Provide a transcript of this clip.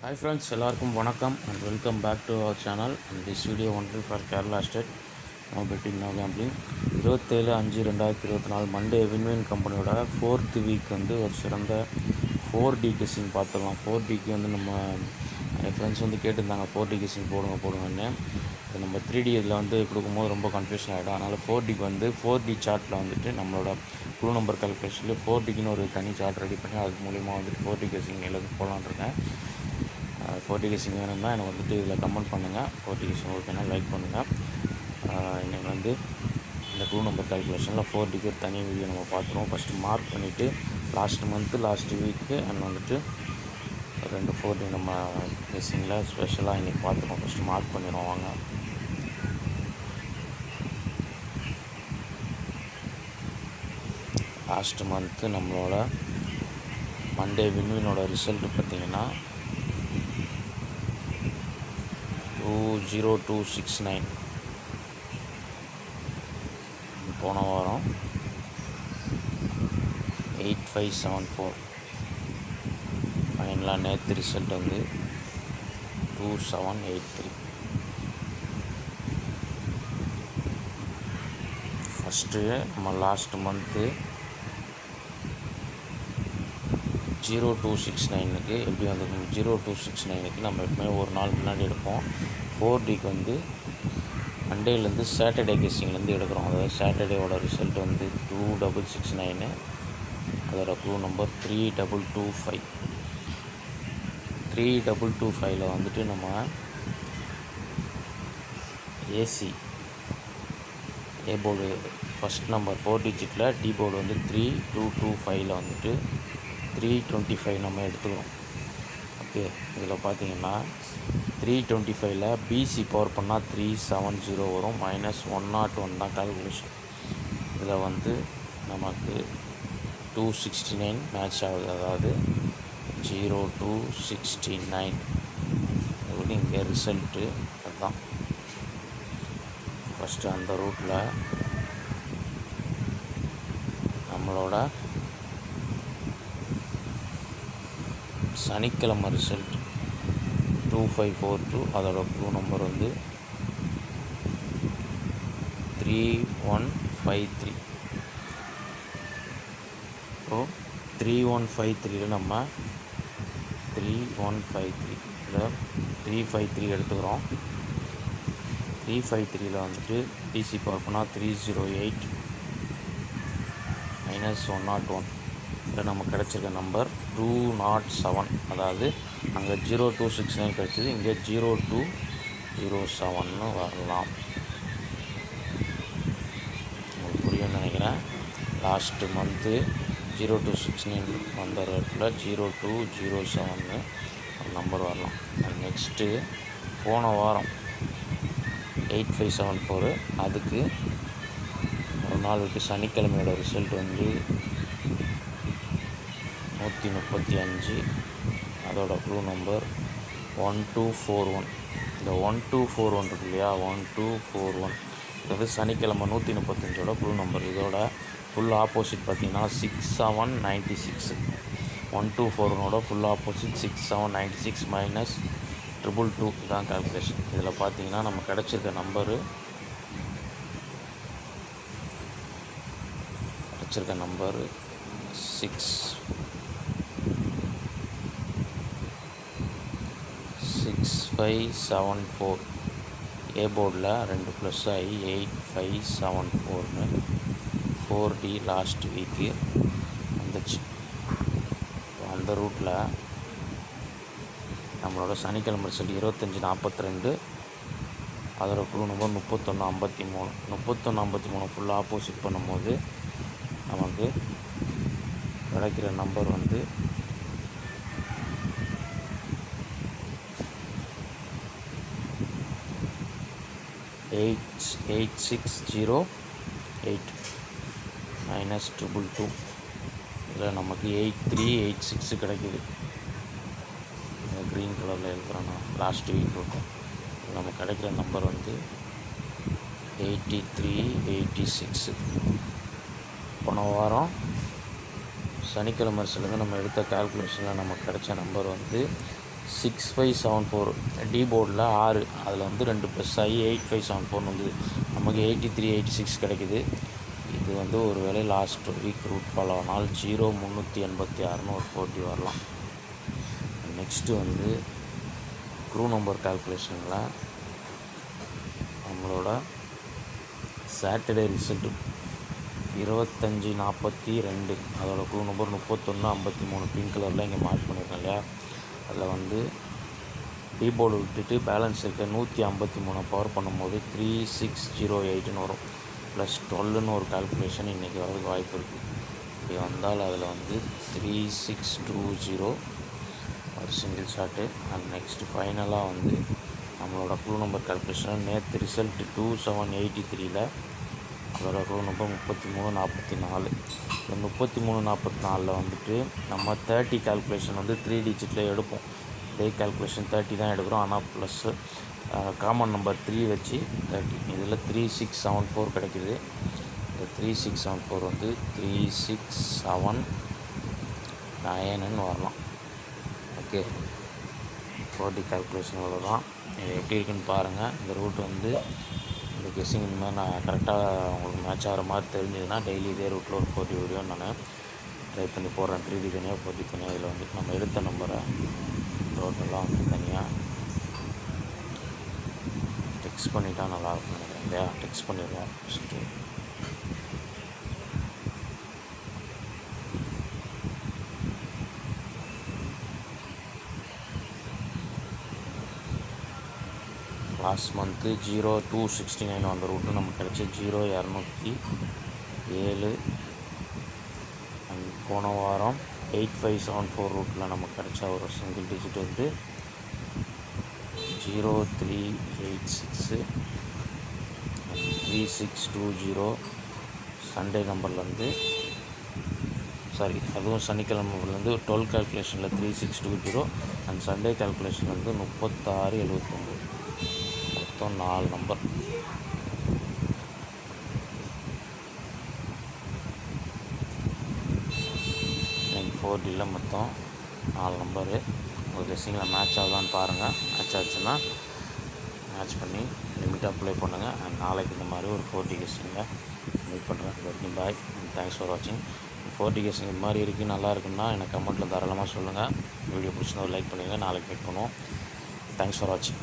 Hi friends, எல்லாருக்கும் வணக்கம் and welcome back to our channel. And this video only for Kerala State. No betting, no gambling. 27/5/2024 Monday win win கம்பெனியோட 4th week வந்து ஒரு சிறந்த 4D guessing பார்த்துக்கலாம். 4Dக்கு வந்து நம்ம என் ஃப்ரெண்ட்ஸ் வந்து கேட்டிருந்தாங்க 4D கெஸ்ஸிங் போடுங்கன்னு. இது நம்ம 3D இதில் வந்து கொடுக்கும்போது ரொம்ப கன்ஃபியூஷன் ஆகிடும். அதனால் 4Dக்கு வந்து 4D சார்ட்டில் வந்துட்டு நம்மளோட குழு நம்பர் கால்குலேஷனில் 4Dக்குன்னு ஒரு தனி சார்ட் ரெடி பண்ணி அது மூலிமா வந்துட்டு 4D கெஸ்ஸிங் எல்லாத்துக்கும் போகலான்னு இருக்கேன். 4D கெஸ்ஸிங் வேணும்னா எனக்கு வந்துட்டு இதில் கமெண்ட் பண்ணுங்கள். 4D கெஸ்ஸிங் ஓகேனா லைக் பண்ணுங்கள். இன்றைக்கி வந்து இந்த குழு நம்பர் கால்குலேஷனில் 4Dக்கு ஒரு தனி வீடியோ நம்ம பார்த்துருவோம். ஃபஸ்ட்டு மார்க் பண்ணிவிட்டு லாஸ்ட் வீக்கு அண்ட் வந்துட்டு 2 4D நம்ம கெஸ்ஸிங்கில் ஸ்பெஷலாக இன்றைக்கி பார்த்துருவோம். ஃபஸ்ட்டு மார்க் பண்ணிடுவோம் வாங்க. லாஸ்ட் மந்த்து நம்மளோட மண்டே வின்வினோட ரிசல்ட்டு பார்த்திங்கன்னா 20269. போன வாரம் 8574. ஃபைனலாக நேற்று ரிசல்ட் வந்து 2783. ஃபஸ்ட்டு நம்ம லாஸ்ட் மந்த்து 0269க்கு எப்படி வந்திருக்கும்? 0269க்கு நம்ம எப்பவுமே ஒரு நாள் முன்னாடி எடுப்போம். 4Dக்கு வந்து மண்டேலேருந்து சாட்டர்டே கெஸ்ஸிங்லேருந்து எடுக்கிறோம். அதாவது சாட்டர்டேவோட ரிசல்ட் வந்து 2669. அதோட க்ளூ நம்பர் 3225. 3225ல் வந்துட்டு நம்ம ஏ போர்டு ஃபஸ்ட் நம்பர் 4 டிஜிட்டில் டி போர்டு வந்து 3225ல் வந்துட்டு 325 நம்ம எடுத்துக்கிறோம். ஓகே, இதில் பார்த்தீங்கன்னா 325ல் பிசி பவர் பண்ணால் 370 வரும். -101 தான் கால்குலேஷன். இதில் வந்து நமக்கு 269 மேட்ச் ஆகுது. அதாவது 0269 அப்படி இங்கே ரிசல்ட்டு அதுதான். ஃபஸ்ட்டு அந்த ரூட்டில் நம்மளோட சனிக்கிழமை ரிசல்ட் 2542. அதோட க்ளூ நம்பர் வந்து 3153. ஸோ 3153ல் நம்ம 353 எடுத்துக்கிறோம். 353ல் வந்துட்டு டிசி பவர் பண்ணால் 308 -101. இதில் நமக்கு கிடச்சிருக்க நம்பர் 207. அதாவது அங்கே 0269 கிடச்சிது, இங்கே 0207ன்னு வரலாம். உங்களுக்கு புரியும்னு நினைக்கிறேன். லாஸ்ட்டு மந்த்து 0269 வந்த ரேட்டில் 0207ன்னு ஒரு நம்பர் வரலாம். நெக்ஸ்ட்டு போன வாரம் 8574. அதுக்கு ஒரு நாள் விட்டு சனிக்கிழமையோட ரிசல்ட் வந்து 135. அதோட க்ளூ நம்பர் 1241. இந்த 1241 இருக்கு இல்லையா, 1241 இது வந்து சனிக்கிழமை 135ஓட க்ளூ நம்பர். இதோட ஃபுல் ஆப்போசிட் பார்த்திங்கன்னா 6796. 1241ஓட ஃபுல் ஆப்போசிட் 6796 -222 இதுதான் கால்குலேஷன். இதில் பார்த்தீங்கன்னா நம்ம கிடச்சிருக்க நம்பரு 6574. ஏ போர்டில் 2 ப்ளஸ் ஆகி 8574ன்னு 4D லாஸ்ட் வீக்கு வந்துச்சு. அந்த ரூட்டில் நம்மளோட சனிக்கிழமை ரிசல்ட் 2542. அதோட குழு நம்பர் 3153. 3153 ஃபுல்லாக ஆப்போசிட் பண்ணும்போது நமக்கு கிடைக்கிற நம்பர் வந்து 8608 -222. இதில் நமக்கு 8386 கிடைக்கிது. க்ரீன் கலரில் இருக்கிறோம். லாஸ்ட் வீக் இருக்கும். நமக்கு கிடைக்கிற நம்பர் வந்து 8386. போன வாரம் சனிக்கிழமை ரிசல்ட் நம்ம எடுத்த கால்குலேஷனில் நமக்கு கிடைச்ச நம்பர் வந்து 6574 டி போர்டில் 6 அதில் வந்து 2 ப்ளஸ் ஆகி 8574 வந்து நமக்கு 8386 கிடைக்குது. இது வந்து ஒரு வேளை லாஸ்ட் வீக் ரூட் ஃபாலோ ஆனால் 0386ன்னு ஒரு 40 வரலாம். நெக்ஸ்ட்டு வந்து க்ரூ நம்பர் கால்குலேஷனில் நம்மளோட சாட்டர்டே ரிசல்ட்டு 2542 அதோட க்ரூ நம்பர் 3153 பிங்க் கலரில் இங்கே மார்க் பண்ணியிருக்கேன் இல்லையா. அதில் வந்து டி போர்டு விட்டுட்டு பேலன்ஸ் இருக்க 153 பவர் பண்ணும்போது 3608ன்னு வரும். ப்ளஸ் 12ன்னு ஒரு கால்குலேஷன் இன்றைக்கி வரதுக்கு வாய்ப்பு இருக்குது. இப்படி வந்தால் அதில் வந்து 3620 ஒரு சிங்கிள் ஷாட்டு. அண்ட் நெக்ஸ்ட்டு ஃபைனலாக வந்து நம்மளோட க்ளூ நம்பர் கால்குலேஷன் நேற்று ரிசல்ட்டு 2783ல் அதோட க்ளூ நம்பர் 3344. இந்த 3344 வந்துட்டு நம்ம 30 கால்குலேஷன் வந்து 3 டிஜிட்டில் எடுப்போம். டே கால்குலேஷன் 30 தான் எடுக்கிறோம். ஆனால் ப்ளஸ்ஸு காமன் நம்பர் 3 வச்சு 30. இதில் 3674 கிடைக்கிது. இந்த 3674 வந்து 3679ன்னு வரலாம். ஓகே, 40 கால்குலேஷன் இவ்வளோ தான். இது எப்படி இருக்குன்னு பாருங்கள். இந்த ரூட் வந்து இந்த கெஸ்ஸிங் இந்த மாதிரி நான் கரெக்டாக உங்களுக்கு மேட்ச் ஆகிற மாதிரி தெரிஞ்சதுன்னா டெய்லி இதே ரூட்டில் ஒரு 40 வீடியோ நான் ட்ரை பண்ணி போடுறேன். 3D தனியாக 40 தனியாக. இதில் வந்துட்டு நம்ம எடுத்த நம்பரை டோட்டலாக வந்து தனியாக டெக்ஸ்ட் பண்ணிட்டா நல்லாயிருக்கும் நினைக்கிறேன் இல்லையா. டெக்ஸ்ட் பண்ணிடுவோம் ஃபஸ்ட்டு. லாஸ்ட் மந்த்து 0269 அந்த ரூட்டில் நமக்கு கிடச்ச 0207. அண்ட் போன வாரம் 8574 ரூட்டில் நமக்கு கிடச்ச ஒரு சிங்கிள் டிஜிட் வந்து 0386. 3620 சண்டே நம்பர்லேருந்து அதுவும் சனிக்கிழமை நம்பர்லேருந்து 12 கால்குலேஷனில் 3620 அண்ட் சண்டே கால்குலேஷன்லேருந்து 3679. மொத்தம் 4 நம்பர். இன்னைக்கு 4Dயில் மொத்தம் 4 நம்பரு. உங்கள் கெஸ்ஸிங்கில் மேட்ச் ஆகுதான்னு பாருங்கள். மேட்ச் ஆச்சுன்னா மேட்ச் பண்ணி லிமிட் அப்ளை பண்ணுங்கள். அண்ட் நாளைக்கு இந்த மாதிரி ஒரு 4D கெஸ்ஸிங்கில் மீட் பண்ணுறேன். இது வரைக்கும் பாய். தேங்க்ஸ் ஃபார் வாட்சிங். 4D கெஸ்ஸிங் இது மாதிரி இருக்குது, நல்லா இருக்குன்னா எனக்கு கமெண்ட்டில் தாராளமாக சொல்லுங்கள். வீடியோ பிடிச்சிருந்தா லைக் பண்ணுங்கள். நாளைக்கு மீட் பண்ணுவோம். தேங்க்ஸ் ஃபார் வாட்சிங்.